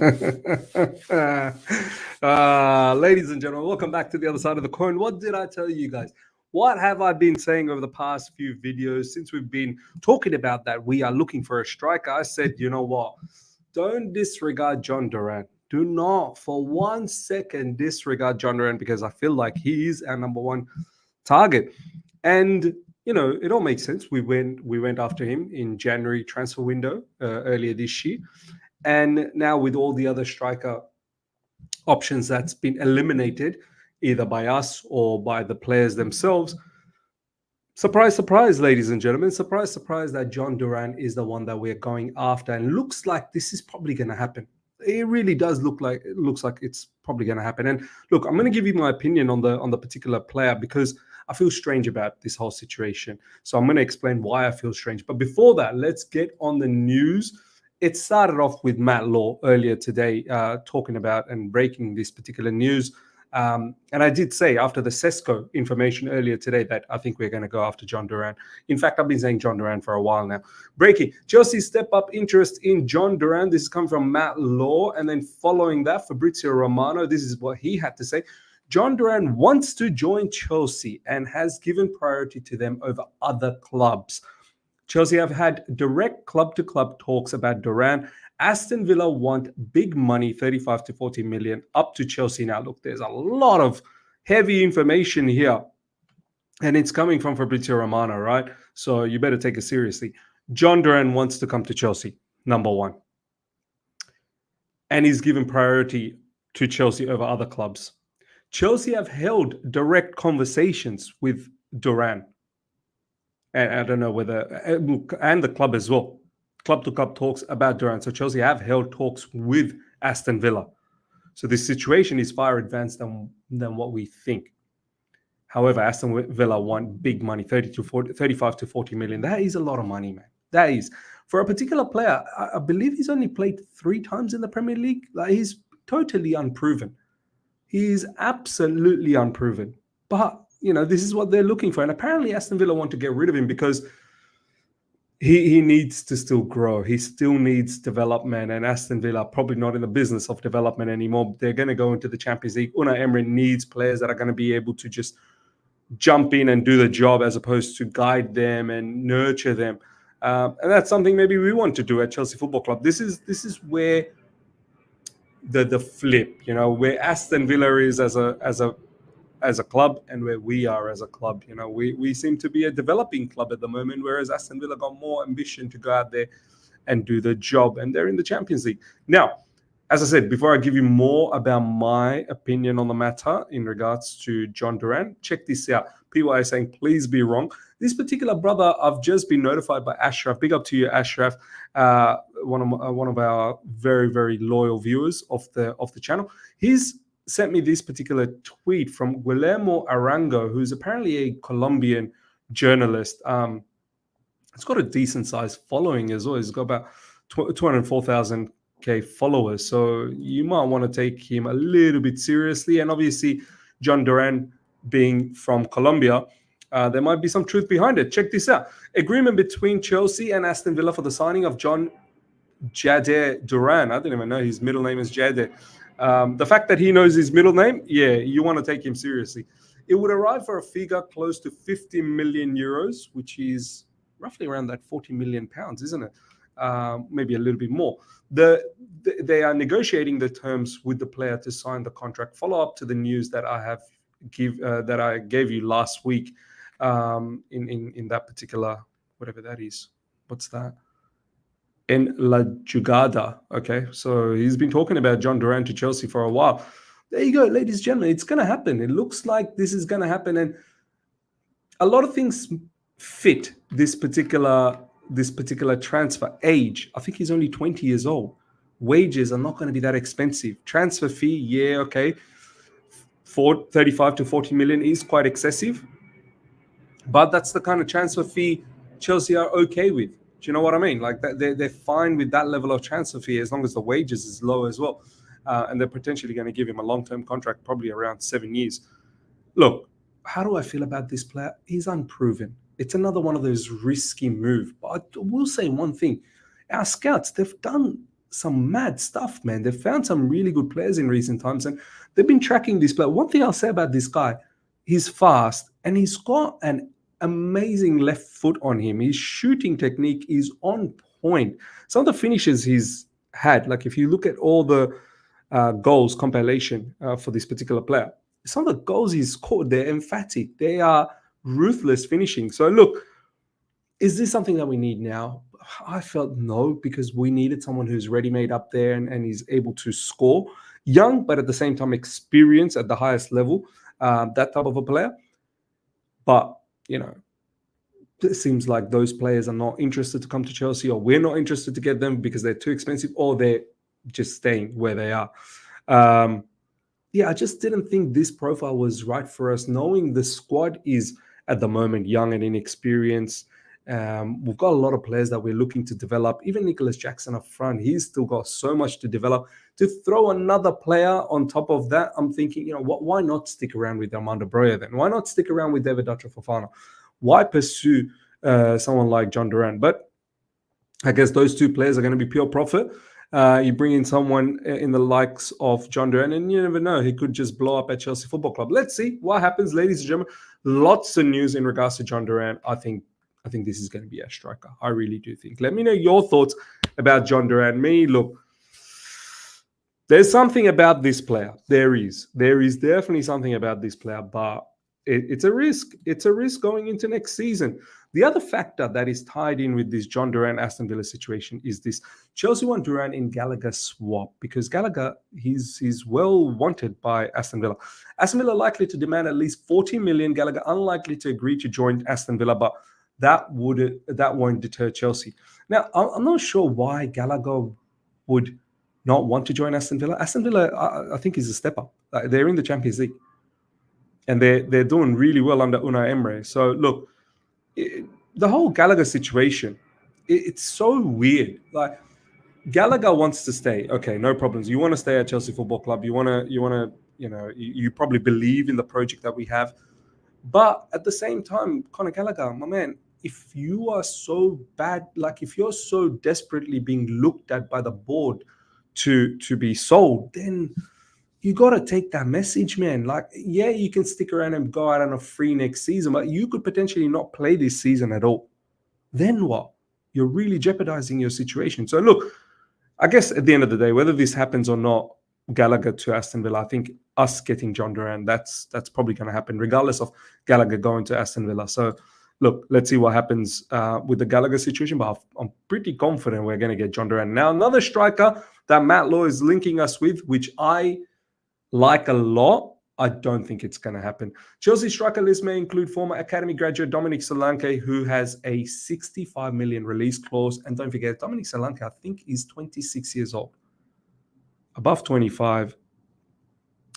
Ladies and gentlemen, welcome back to the other side of the coin. What did I tell you guys? What have I been saying over the past few videos since we've been talking about that we are looking for a striker? I said, you know what? Don't disregard John Durant. Do not for 1 second disregard John Durant because I feel like he is our number one target. And it all makes sense. We went after him in January transfer window earlier this year. And now with all the other striker options that's been eliminated either by us or by the players themselves, surprise, surprise, ladies and gentlemen, surprise, surprise that John Durant is the one that we're going after. And looks like this is probably going to happen. It really does looks like it's probably going to happen. And look, I'm going to give you my opinion on the particular player because I feel strange about this whole situation. So I'm going to explain why I feel strange. But before that, let's get on the news. It started off with Matt Law earlier today talking about and breaking this particular news. And I did say after the Sesko information earlier today that I think we're going to go after John Durant. In fact, I've been saying John Durant for a while now. Breaking. Chelsea step up interest in John Durant. This is coming from Matt Law. And then following that, Fabrizio Romano, this is what he had to say. John Durant wants to join Chelsea and has given priority to them over other clubs. Chelsea have had direct club-to-club talks about Durant. Aston Villa want big money, 35 to 40 million, up to Chelsea. Now, look, there's a lot of heavy information here, and it's coming from Fabrizio Romano, right? So you better take it seriously. John Durant wants to come to Chelsea, number one. And he's given priority to Chelsea over other clubs. Chelsea have held direct conversations with Durant. And I don't know whether, and the club as well. Club-to-club talks about Durant. So Chelsea have held talks with Aston Villa. So this situation is far advanced than what we think. However, Aston Villa want big money, 35 to 40 million. That is a lot of money, man. That is. For a particular player, I believe he's only played 3 times in the Premier League. Like, he's totally unproven. He is absolutely unproven. But, this is what they're looking for. And apparently Aston Villa want to get rid of him because he needs to still grow. He still needs development. And Aston Villa are probably not in the business of development anymore. They're going to go into the Champions League. Unai Emery needs players that are going to be able to just jump in and do the job as opposed to guide them and nurture them. And that's something maybe we want to do at Chelsea Football Club. This is where the flip, where Aston Villa is as a club and where we are as a club. We seem to be a developing club at the moment, whereas Aston Villa got more ambition to go out there and do the job, and they're in the Champions League. Now, as I said, before I give you more about my opinion on the matter in regards to John Durant, check this out. People are saying, please be wrong. This particular brother, I've just been notified by Ashraf. Big up to you, Ashraf, one of our very, very loyal viewers of the channel. He's sent me this particular tweet from Guillermo Arango, who's apparently a Colombian journalist. It's got a decent sized following as well. He's got about 204,000 followers. So you might want to take him a little bit seriously. And obviously, John Durant being from Colombia, there might be some truth behind it. Check this out. Agreement between Chelsea and Aston Villa for the signing of John Jader Durant. I didn't even know his middle name is Jader. The fact that he knows his middle name, yeah, you want to take him seriously. It would arrive for a figure close to 50 million euros, which is roughly around that 40 million pounds, isn't it? Maybe a little bit more. They are negotiating the terms with the player to sign the contract. Follow up to the news that I gave you last week in that particular, whatever that is. What's that? In La Jugada. Okay, so he's been talking about John Durant to Chelsea for a while. There you go, ladies and gentlemen. It's going to happen. It looks like this is going to happen, and a lot of things fit this particular transfer. Age, I think he's only 20 years old. Wages are not going to be that expensive. Transfer fee, yeah, okay. 35 to 40 million is quite excessive, but that's the kind of transfer fee Chelsea are okay with. Do you know what I mean? Like they're fine with that level of transfer fee as long as the wages is low as well. And they're potentially going to give him a long-term contract, probably around 7 years. Look, how do I feel about this player? He's unproven. It's another one of those risky moves. But I will say one thing. Our scouts, they've done some mad stuff, man. They've found some really good players in recent times, and they've been tracking this player. One thing I'll say about this guy, he's fast, and he's got an amazing left foot on him. His shooting technique is on point. Some of the finishes he's had, like if you look at all the goals compilation for this particular player, some of the goals he's scored, they're emphatic. They are ruthless finishing. So look, is this something that we need now? I felt no, because we needed someone who's ready-made up there and is able to score. Young, but at the same time experienced at the highest level, that type of a player. But, it seems like those players are not interested to come to Chelsea, or we're not interested to get them because they're too expensive, or they're just staying where they are. I just didn't think this profile was right for us, knowing the squad is at the moment young and inexperienced. We've got a lot of players that we're looking to develop. Even Nicholas Jackson up front, he's still got so much to develop. To throw another player on top of that, I'm thinking, why not stick around with Armando Broja then? Why not stick around with David Dutra Fofana? Why pursue someone like John Duran? But I guess those two players are going to be pure profit. You bring in someone in the likes of John Duran, and you never know, he could just blow up at Chelsea Football Club. Let's see what happens, ladies and gentlemen. Lots of news in regards to John Duran. I think this is going to be a striker. I really do think. Let me know your thoughts about John Duran. Look, there's something about this player. There is definitely something about this player, but it's a risk. It's a risk going into next season. The other factor that is tied in with this John Duran Aston Villa situation is this: Chelsea want Duran in Gallagher swap, because Gallagher, he's well wanted by Aston Villa. Aston Villa likely to demand at least 40 million. Gallagher unlikely to agree to join Aston Villa, but that won't deter Chelsea. Now, I'm not sure why Gallagher would not want to join Aston Villa. Aston Villa, I think, is a step up. They're in the Champions League, and they're doing really well under Unai Emery. So look, the whole Gallagher situation, it's so weird. Like, Gallagher wants to stay. Okay, no problems. You want to stay at Chelsea Football Club. You want to, you probably believe in the project that we have. But at the same time, Conor Gallagher, my man, if you are so bad, like if you're so desperately being looked at by the board to be sold, then you got to take that message, man. Like, yeah, you can stick around and go out on a free next season, but you could potentially not play this season at all. Then what? You're really jeopardizing your situation. So look, I guess at the end of the day, whether this happens or not, Gallagher to Aston Villa, I think us getting John Duran, that's probably going to happen, regardless of Gallagher going to Aston Villa. So look, let's see what happens with the Gallagher situation, but I'm pretty confident we're going to get John Duran. Now, another striker that Matt Law is linking us with, which I like a lot, I don't think it's going to happen. Chelsea striker list may include former academy graduate Dominic Solanke, who has a 65 million release clause. And don't forget, Dominic Solanke, I think, is 26 years old. Above 25,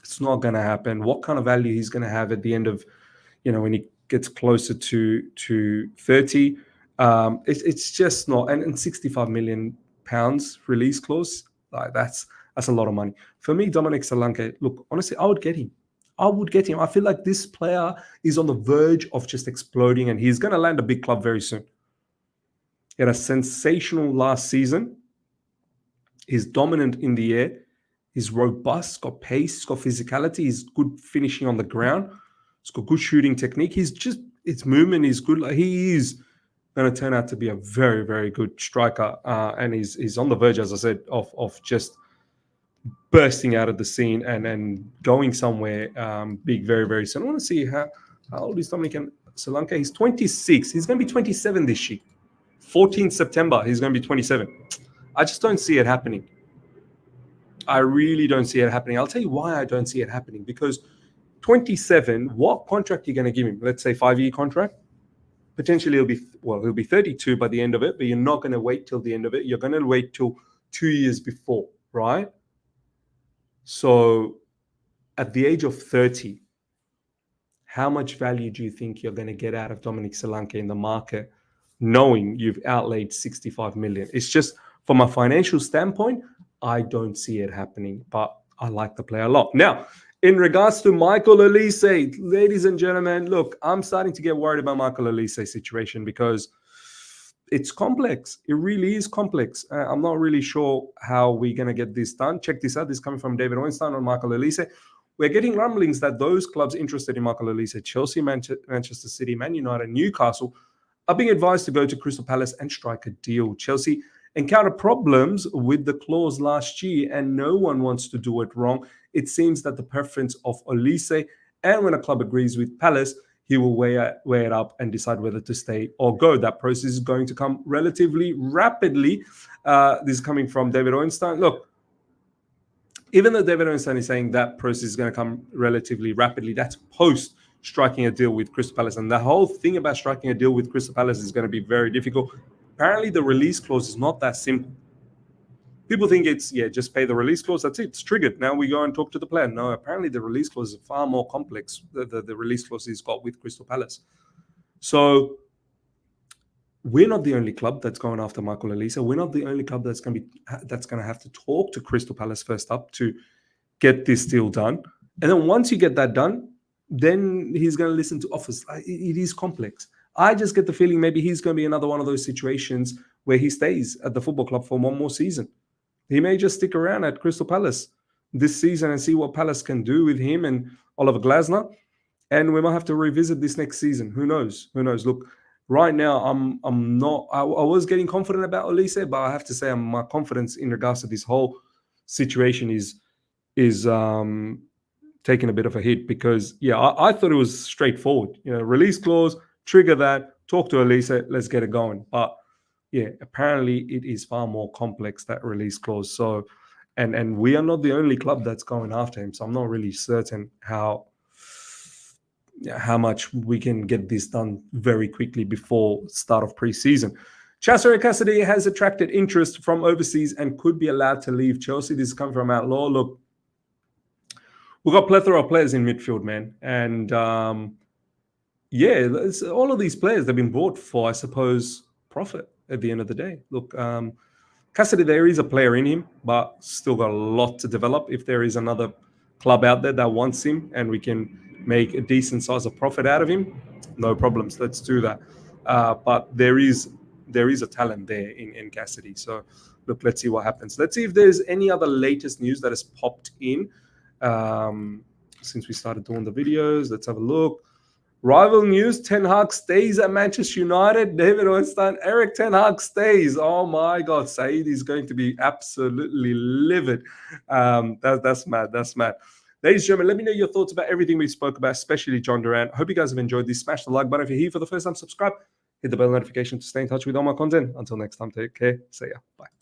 it's not going to happen. What kind of value he's going to have at the end of, when he gets closer to 30? It's just not. And 65 million pounds release clause, like that's a lot of money. For me, Dominic Solanke, look, honestly, I would get him. I feel like this player is on the verge of just exploding, and he's going to land a big club very soon. He had a sensational last season. He's dominant in the air. He's robust, got pace, he's got physicality. He's good finishing on the ground. He's got good shooting technique. His movement is good. Like, he is going to turn out to be a very, very good striker. And he's on the verge, as I said, of just bursting out of the scene and going somewhere big very, very soon. I want to see how old is Dominic Solanke. He's 26. He's going to be 27 this year. 14th September, he's going to be 27. I just don't see it happening. I really don't see it happening. I'll tell you why I don't see it happening. Because 27, what contract are you going to give him? Let's say 5-year contract. Potentially he'll be 32 by the end of it, but you're not going to wait till the end of it. You're going to wait till 2 years before, right? So at the age of 30, how much value do you think you're going to get out of Dominic Solanke in the market, knowing you've outlaid 65 million? It's just, from a financial standpoint, I don't see it happening, but I like the player a lot. Now, in regards to Michael Olise, ladies and gentlemen, look, I'm starting to get worried about Michael Olise's situation, because it's complex. It really is complex. I'm not really sure how we're going to get this done. Check this out. This is coming from David Orenstein on Michael Olise. We're getting rumblings that those clubs interested in Michael Olise, Chelsea, Manchester City, Man United, Newcastle, are being advised to go to Crystal Palace and strike a deal. Chelsea encountered problems with the clause last year, and no one wants to do it wrong. It seems that the preference of Olise, and when a club agrees with Palace, he will weigh it up and decide whether to stay or go. That process is going to come relatively rapidly. This is coming from David Orenstein. Look, even though David Orenstein is saying that process is going to come relatively rapidly, that's post striking a deal with Crystal Palace. And the whole thing about striking a deal with Crystal Palace is going to be very difficult. Apparently, the release clause is not that simple. People think it's, just pay the release clause. That's it. It's triggered. Now we go and talk to the player. No, apparently the release clause is far more complex. The release clause he's got with Crystal Palace. So we're not the only club that's going after Michael Olise. We're not the only club that's going to have to talk to Crystal Palace first up to get this deal done. And then once you get that done, then he's going to listen to offers. It is complex. I just get the feeling maybe he's going to be another one of those situations where he stays at the football club for one more season. He may just stick around at Crystal Palace this season and see what Palace can do with him and Oliver Glasner. And we might have to revisit this next season. Who knows? Look, right now, I'm not. I was getting confident about Olise, but I have to say, my confidence in regards to this whole situation is taking a bit of a hit because, I thought it was straightforward. Release clause, trigger that, talk to Olise, let's get it going. But apparently it is far more complex, that release clause. So, and we are not the only club that's going after him. So I'm not really certain how much we can get this done very quickly before start of pre-season. Chisora Cassidy has attracted interest from overseas and could be allowed to leave Chelsea. This is coming from Outlaw. Look, we've got plethora of players in midfield, man. And all of these players, they've been bought for, I suppose, profit at the end of the day. Look, Cassidy, there is a player in him, but still got a lot to develop. If there is another club out there that wants him and we can make a decent size of profit out of him, no problems. Let's do that. But there is a talent there in Cassidy. So, look, let's see what happens. Let's see if there's any other latest news that has popped in since we started doing the videos. Let's have a look. Rival news, Ten Hag stays at Manchester United. David Orenstein, Erik Ten Hag stays. Oh my God, Saeed is going to be absolutely livid. That's mad. Ladies and gentlemen, let me know your thoughts about everything we spoke about, especially John Duran. I hope you guys have enjoyed this. Smash the like button if you're here for the first time. Subscribe. Hit the bell notification to stay in touch with all my content. Until next time, take care. See ya. Bye.